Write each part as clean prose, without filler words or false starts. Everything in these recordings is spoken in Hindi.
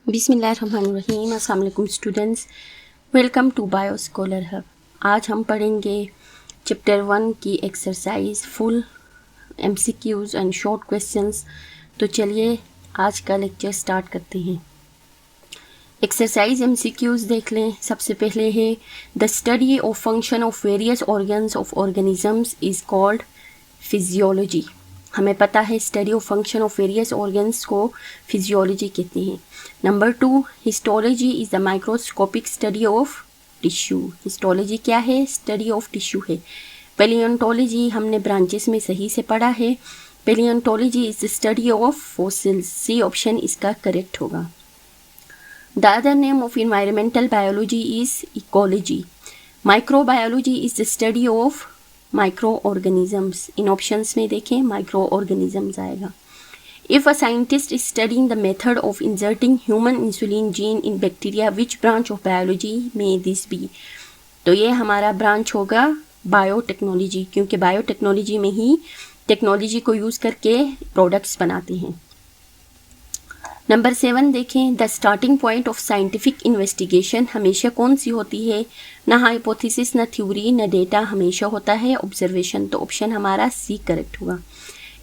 बिस्मिल्लाहिर्रहमानिर्रहीम। अस्सलाम वालेकुम students, welcome to Bio Scholar Hub. आज हम पढ़ेंगे चैप्टर 1 की exercise full MCQs and short questions. तो चलिए आज का लेक्चर स्टार्ट करते हैं। एक्सरसाइज MCQs देख लें। सबसे पहले है the study of function of various organs of organisms is called physiology. हमें पता है study of function of various organs को फिजियोलॉजी कहते हैं। Number 2, histology is the microscopic study of tissue. Histology क्या है? स्टडी ऑफ टिश्यू है। पैलियोंटोलॉजी हमने ब्रांचेस में सही से पढ़ा है। Palaeontology is the study of fossils. C option इसका करेक्ट होगा। The other name of environmental biology is ecology. Microbiology is the study of micro organisms. इन ऑप्शंस में देखें माइक्रो ऑर्गेनिजम्स आएगा। If a scientist is studying the method of inserting human insulin gene in bacteria, which branch of biology में दिस बी? तो ये हमारा ब्रांच होगा बायोटेक्नोलॉजी, क्योंकि बायोटेक्नोलॉजी में ही टेक्नोलॉजी को यूज़ करके प्रोडक्ट्स बनाते हैं। नंबर 7 देखें, the starting point of scientific investigation हमेशा कौन सी होती है? ना हाइपोथेसिस, ना थ्योरी, ना डेटा, हमेशा होता है ऑब्जर्वेशन। तो ऑप्शन हमारा सी करेक्ट होगा।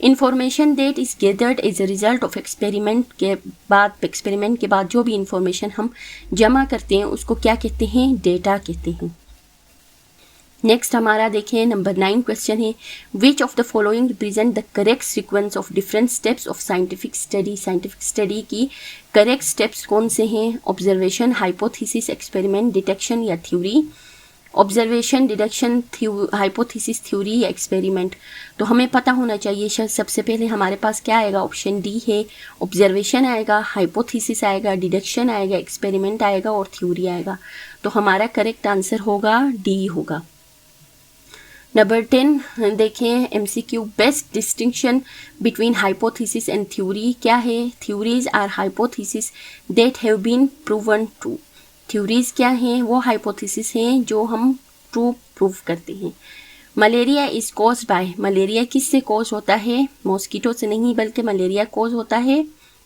Information that is gathered as a result of experiment के बाद जो भी इंफॉर्मेशन हम जमा करते हैं उसको क्या कहते हैं? डेटा कहते हैं। नेक्स्ट हमारा देखें नंबर 9 क्वेश्चन है, which of the following represent the correct sequence of different steps of scientific study. Scientific study की करेक्ट स्टेप्स कौन से हैं? ऑब्जर्वेशन, हाइपोथेसिस, एक्सपेरिमेंट, डिटेक्शन या theory. Observation, detection, hypothesis, theory या एक्सपेरिमेंट। तो हमें पता होना चाहिए सबसे पहले हमारे पास क्या आएगा? ऑप्शन डी है। ऑब्जर्वेशन आएगा, हाइपोथेसिस आएगा, डिटेक्शन आएगा, एक्सपेरिमेंट आएगा और थ्योरी आएगा। तो हमारा करेक्ट आंसर होगा डी होगा। नंबर 10 देखें MCQ, best distinction between hypothesis and theory क्या है? Theories are hypothesis that have been proven true. Theories क्या हैं? वो हाइपोथेसिस हैं जो हम ट्रू प्रूव करते हैं। Malaria is cause by, malaria किससे कॉज होता है? मॉस्किटो से नहीं, बल्कि मलेरिया कॉज होता है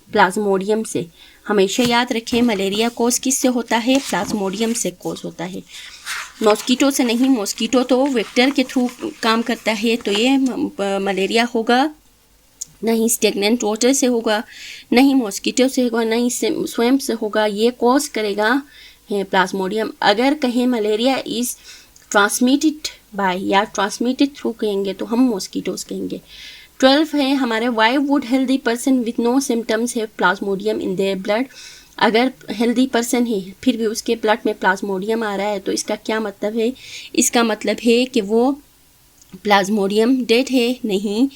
प्लाज्मोडियम से। हमेशा याद रखें मलेरिया कॉज किससे होता है? प्लाज्मोडियम से कॉज होता है, मॉस्किटो से नहीं। मॉस्किटो तो वेक्टर के थ्रू काम करता है, तो ये मलेरिया होगा नहीं स्टेगनेंट वाटर से होगा, नहीं मॉस्किटो से होगा, नहीं स्वयं से होगा। ये कॉज करेगा प्लाज्मोडियम। अगर कहें मलेरिया इज ट्रांसमिटेड बाय या ट्रांसमिटेड थ्रू कहेंगे तो हम मॉस्किटोज कहेंगे। 12 है हमारे, why would healthy person with no symptoms have plasmodium in their blood. अगर हेल्दी पर्सन है फिर भी उसके ब्लड में प्लाज्मोडियम आ रहा है तो इसका क्या मतलब है? इसका मतलब है कि वो प्लाज्मोडियम डेड है नहीं,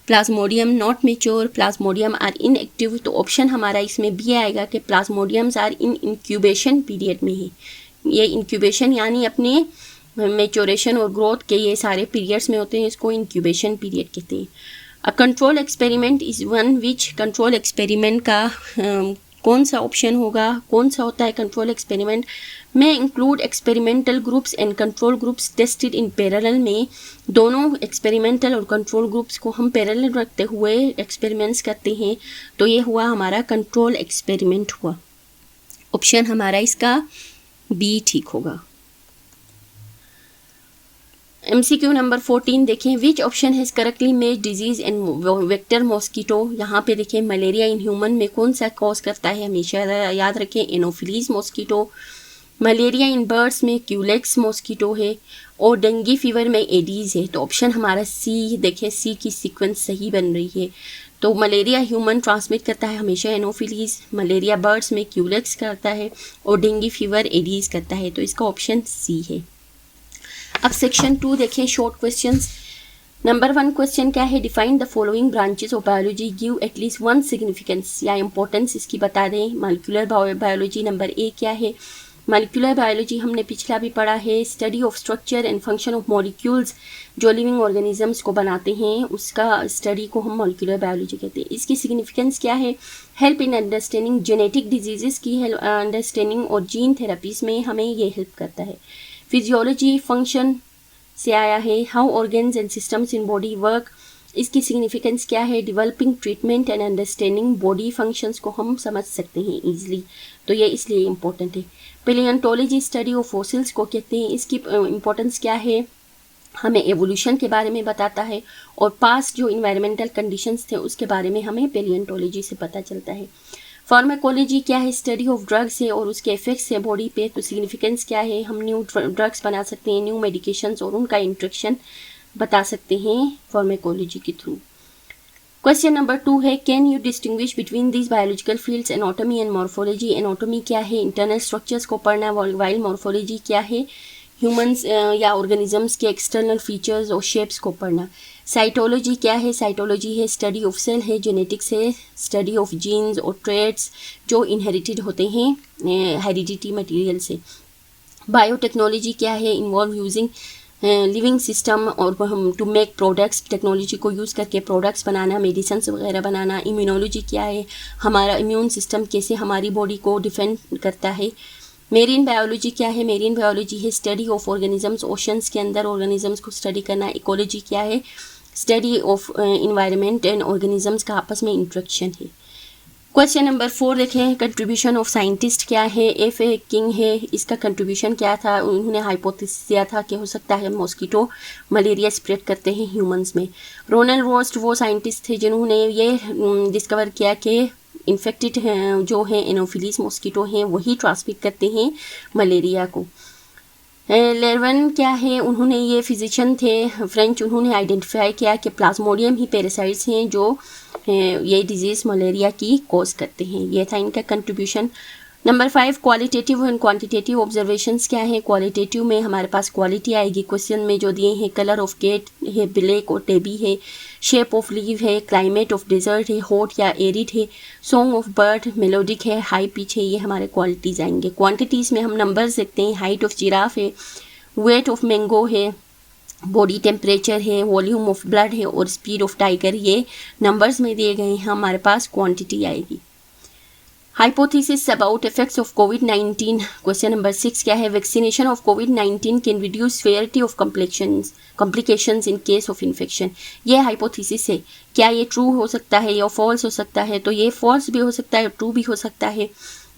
plasmodium not mature, plasmodium are inactive. तो ऑप्शन हमारा इसमें भी आएगा कि plasmodiums are in incubation period में है। ये इंक्यूबेशन यानी अपने मेच्योरेशन और ग्रोथ के ये सारे पीरियड्स में होते हैं, इसको इंक्यूबेशन पीरियड कहते हैं। A control experiment is one which, control experiment का कौन सा ऑप्शन होगा? कौन सा होता है कंट्रोल एक्सपेरिमेंट? में include experimental groups and control groups tested in parallel. में दोनों एक्सपेरिमेंटल और कंट्रोल ग्रुप्स को हम पैरेलल रखते हुए एक्सपेरिमेंट्स करते हैं, तो ये हुआ हमारा कंट्रोल एक्सपेरिमेंट हुआ। ऑप्शन हमारा इसका बी ठीक होगा। MCQ नंबर 14 देखें, which option has correctly made disease in vector mosquito. यहाँ पे देखें मलेरिया इन ह्यूमन में कौन सा कॉज करता है? हमेशा याद रखें एनोफिलीज मॉस्किटो। मलेरिया इन बर्ड्स में क्यूलेक्स मॉस्किटो है और डेंगू फीवर में एडीज है। तो ऑप्शन हमारा सी देखें, सी की सीक्वेंस सही बन रही है। तो मलेरिया ह्यूमन ट्रांसमिट करता है हमेशा एनोफिलीज, मलेरिया बर्ड्स में क्यूलेक्स करता है और डेंगू फीवर एडीज करता है। तो इसका ऑप्शन सी है। अब सेक्शन 2 देखें, शॉर्ट क्वेश्चंस। नंबर 1 क्वेश्चन क्या है? Define the following branches of biology, give at least one significance या इंपॉर्टेंस इसकी बता दें। मॉलिक्यूलर बायोलॉजी नंबर ए क्या है? मॉलिक्यूलर बायोलॉजी हमने पिछला भी पढ़ा है, study of structure and function of molecules जो लिविंग ऑर्गेनिजम्स को बनाते हैं, उसका स्टडी को हम मॉलिक्यूलर बायोलॉजी कहते हैं। इसकी सिग्निफिकेंस क्या है? Help in understanding genetic diseases की अंडरस्टैंडिंग और जीन थेरेपीज में हमें ये हेल्प करता है। फिजियोलॉजी फंक्शन से आया है, how organs and systems in body work, इसकी सिग्निफिकेंस क्या है, developing treatment and understanding body functions को हम समझ सकते हैं ईजिली, तो ये इसलिए इम्पोर्टेंट है। पैलियोंटोलॉजी स्टडी ऑफ फॉसिल्स को कहते हैं, इसकी इम्पोर्टेंस क्या है, हमें एवोल्यूशन के बारे में बताता है और पास्ट जो इन्वायरमेंटल कंडीशंस थे उसके बारे में हमें पैलियोंटोलॉजी से पता चलता है। फार्माकोलॉजी क्या है, स्टडी ऑफ ड्रग्स है और उसके इफेक्ट्स है बॉडी पे, तो सिग्निफिकेंस क्या है, हम न्यू ड्रग्स बना सकते हैं, न्यू मेडिकेशंस और उनका इंट्रैक्शन बता सकते हैं फार्माकोलॉजी के थ्रू। क्वेश्चन नंबर 2 है, can you distinguish between these biological fields anatomy and morphology. Anatomy क्या है, इंटरनल स्ट्रक्चर्स को पढ़ना, वाइल मॉर्फोलॉजी क्या है, ह्यूमंस या ऑर्गेनिजम्स के एक्सटर्नल फीचर्स और शेप्स को पढ़ना। साइटोलॉजी क्या है, साइटोलॉजी है स्टडी ऑफ सेल है, जेनेटिक्स है स्टडी ऑफ जीन्स और ट्रेड्स जो इनहेरिटेड होते हैं हेरिडिटी मटेरियल से। बायोटेक्नोलॉजी क्या है, इन्वॉल्व यूजिंग लिविंग सिस्टम और टू मेक प्रोडक्ट्स, टेक्नोलॉजी को यूज़ करके प्रोडक्ट्स बनाना, मेडिसिन वगैरह बनाना। इम्यूनोलॉजी क्या है, हमारा इम्यून सिस्टम कैसे हमारी बॉडी को डिफेंड करता है। मेरीन बायोलॉजी क्या है, मेरीन बायोलॉजी है स्टडी ऑफ ऑर्गेनिजम्स, ओशंस के अंदर ऑर्गेनिजम्स को स्टडी करना। इकोलॉजी क्या है, study of environment and organisms का आपस में इंट्रैक्शन है। क्वेश्चन नंबर 4 देखें, कंट्रीब्यूशन ऑफ साइंटिस्ट क्या है। एफ ए किंग है, इसका कंट्रीब्यूशन क्या था, उन्होंने हाइपोथेसिस दिया था कि हो सकता है मॉस्किटो मलेरिया स्प्रेड करते हैं ह्यूमंस में। रोनल रोस्ट वो साइंटिस्ट थे जिन्होंने ये डिस्कवर किया कि इन्फेक्टेड जो है एनोफिलीज मॉस्किटो हैं वही ट्रांसमिट करते हैं मलेरिया को। लेरवन क्या है, उन्होंने ये फिजिशियन थे फ्रेंच, उन्होंने आइडेंटिफाई किया कि प्लाज्मोडियम ही पैरासाइट्स हैं जो ये डिजीज़ मलेरिया की कॉज करते हैं। ये था इनका contribution. Number 5, qualitative and quantitative observations क्या है। क्वालिटेटिव में हमारे पास क्वालिटी आएगी, क्वेश्चन में जो दिए हैं, कलर ऑफ गेट है, ब्लैक और टेबी है, शेप ऑफ लीव है, क्लाइमेट ऑफ डेजर्ट है, हॉट या एरिड है, सॉन्ग ऑफ बर्ड मेलोडिक है, हाई पिच है, ये हमारे क्वालिटीज़ आएंगे। क्वांटिटीज़ में हम नंबर्स देखते हैं, हाइट ऑफ जिराफ है, वेट ऑफ मैंगो है, बॉडी टेम्परेचर है, वॉल्यूम ऑफ ब्लड है और स्पीड ऑफ टाइगर, ये नंबर्स में दिए गए हैं, हमारे पास क्वांटिटी आएगी। Hypothesis about effects of covid, question number 6 क्या है, vaccination of covid can reduce severity of complications in case of infection. ये हाइपोथेसिस है, क्या ये ट्रू हो सकता है या फॉल्स हो सकता है, तो ये फॉल्स भी हो सकता है, ट्रू भी हो सकता है।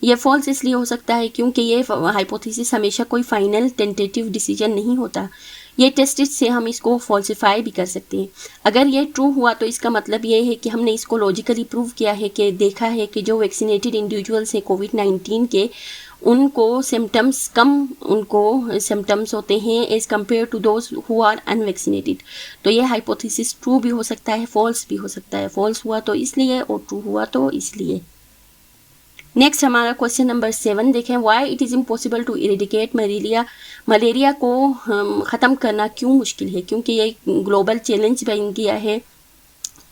ये फॉल्स इसलिए हो सकता है क्योंकि ये हाइपोथेसिस हमेशा कोई फाइनल टेंटेटिव डिसीजन नहीं होता, ये टेस्ट से हम इसको फॉल्सिफाई भी कर सकते हैं। अगर ये ट्रू हुआ तो इसका मतलब ये है कि हमने इसको लॉजिकली प्रूव किया है कि देखा है कि जो वैक्सीनेटेड इंडिविजुअल्स हैं कोविड-19 के, उनको सिम्टम्स कम उनको सिम्टम्स होते हैं as compare to those who are unvaccinated. तो ये हाइपोथेसिस ट्रू भी हो सकता है, फॉल्स भी हो सकता है। फॉल्स हुआ तो इसलिए और ट्रू हुआ तो इसलिए। नेक्स्ट हमारा क्वेश्चन नंबर 7 देखें, why it is impossible to eradicate malaria. Malaria को ख़त्म करना क्यों मुश्किल है, क्योंकि ये ग्लोबल चैलेंज बन गया है,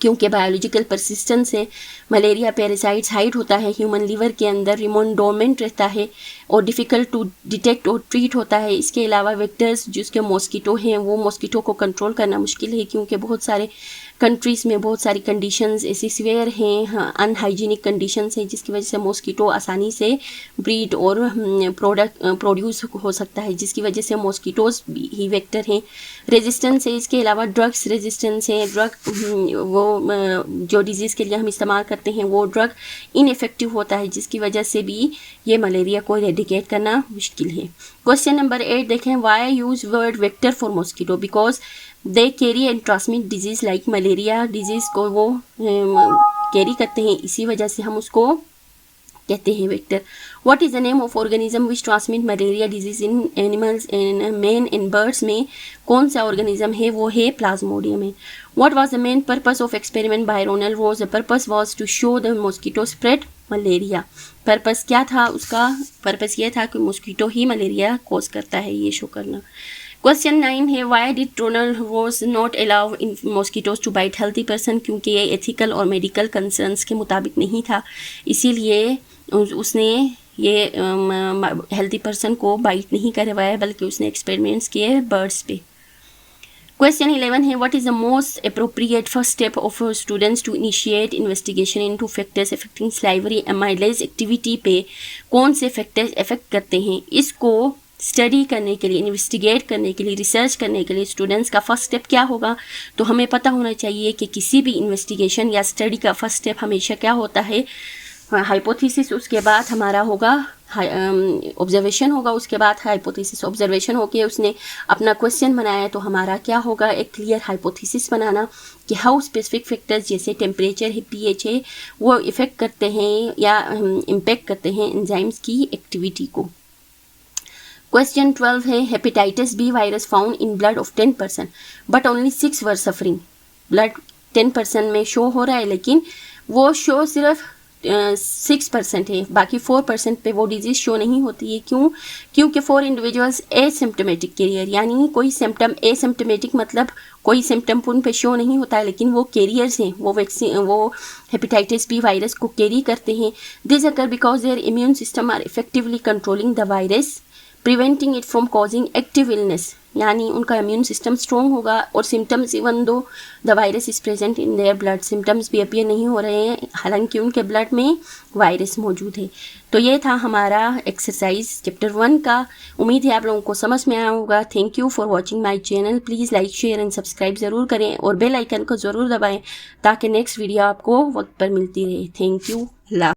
क्योंकि बायोलॉजिकल परसिस्टेंस है, मलेरिया पैरासाइट्स हाइड होता है ह्यूमन लीवर के अंदर, रिमोन डोरमेंट रहता है और डिफ़िकल्ट टू डिटेक्ट और ट्रीट होता है। इसके अलावा वेक्टर्स जिसके मॉस्किटो हैं वो मॉस्किटो को कंट्रोल करना मुश्किल है, क्योंकि बहुत सारे कंट्रीज़ में बहुत सारी कंडीशंस ऐसी सीवियर हैं, अनहाइजीनिक कंडीशंस हैं, जिसकी वजह से मॉस्किटो आसानी से ब्रीड और प्रोड्यूस हो सकता है, जिसकी वजह से मॉस्किटोज़ ही वेक्टर हैं। रेजिस्टेंस है, इसके अलावा ड्रग्स रेजिस्टेंस है, ड्रग वो जो डिजीज़ के लिए हम इस्तेमाल करते हैं वो ड्रग इनइफेक्टिव होता है, जिसकी वजह से भी ये मलेरिया को इरेडिकेट करना मुश्किल है। क्वेश्चन नंबर 8 देखें, why use word vector for mosquito, because they carry and transmit disease like malaria, disease को वो कैरी करते हैं, इसी वजह से हम उसको कहते हैं vector. What is the name of organism which transmit malaria disease in animals in man in birds में कौन सा ऑर्गेनिज्म है, वो है प्लाज्मोडियम है। What was the main purpose of experiment by Ronald Ross, the purpose was to show the mosquito spread malaria. Purpose क्या था उसका, पर्पस ये था कि मॉस्किटो ही मलेरिया कॉज करता है, ये शो करना। क्वेश्चन 9 है, why did Ronald Ross not allow in mosquitoes to bite healthy person, क्योंकि ये एथिकल और मेडिकल कंसर्न्स के मुताबिक नहीं था, इसीलिए उसने ये हेल्थी पर्सन को बाइट नहीं करवाया, बल्कि उसने एक्सपेरिमेंट्स किए बर्ड्स पे। क्वेश्चन 11 है, what is the most appropriate first step of students to initiate investigation into factors affecting salivary amylase activity पे कौन से फैक्टर्स अफेक्ट करते हैं, इसको स्टडी करने के लिए, इन्वेस्टिगेट करने के लिए, रिसर्च करने के लिए स्टूडेंट्स का फर्स्ट स्टेप क्या होगा? तो हमें पता होना चाहिए कि किसी भी इन्वेस्टिगेशन या स्टडी का फर्स्ट स्टेप हमेशा क्या होता है? हाइपोथेसिस, उसके बाद हमारा होगा ऑब्जर्वेशन होगा, उसके बाद हाइपोथेसिस ऑब्जर्वेशन होके उसने अपना क्वेश्चन बनाया तो हमारा क्या होगा? एक क्लियर हाइपोथेसिस बनाना कि हाउ स्पेसिफिक फैक्टर्स जैसे टेम्परेचर है, पीएच है, वो इफ़ेक्ट करते हैं या इम्पेक्ट करते हैं एंजाइम्स की एक्टिविटी को। क्वेश्चन 12 है, hepatitis B virus found in blood of 10% but only 6 were suffering. Blood 10% में शो हो रहा है लेकिन वो शो सिर्फ 6% है, बाकी 4% पे वो डिजीज शो नहीं होती है। क्यों? क्योंकि 4 इंडिविजुअल्स एसिम्प्टोमेटिक कैरियर, यानी कोई सिम्टम, एसिम्प्टोमेटिक मतलब कोई सिम्टम उन पे शो नहीं होता है लेकिन वो कैरियर्स हैं, वो हेपेटाइटिस बी वायरस को कैरी करते हैं। This occur because their immune system are effectively controlling the virus preventing it from causing active illness, यानी उनका इम्यून सिस्टम स्ट्रॉन्ग होगा और symptoms, even though the virus is present in their blood, symptoms भी अपीयर नहीं हो रहे हैं हालांकि उनके ब्लड में वायरस मौजूद है। तो ये था हमारा एक्सरसाइज चैप्टर 1 का। उम्मीद है आप लोगों को समझ में आया होगा। Thank you for watching my channel. Please like, share and subscribe ज़रूर करें और बेल आइकन को ज़रूर दबाएं ताकि नेक्स्ट वीडियो आपको वक्त पर मिलती रहे। Thank you.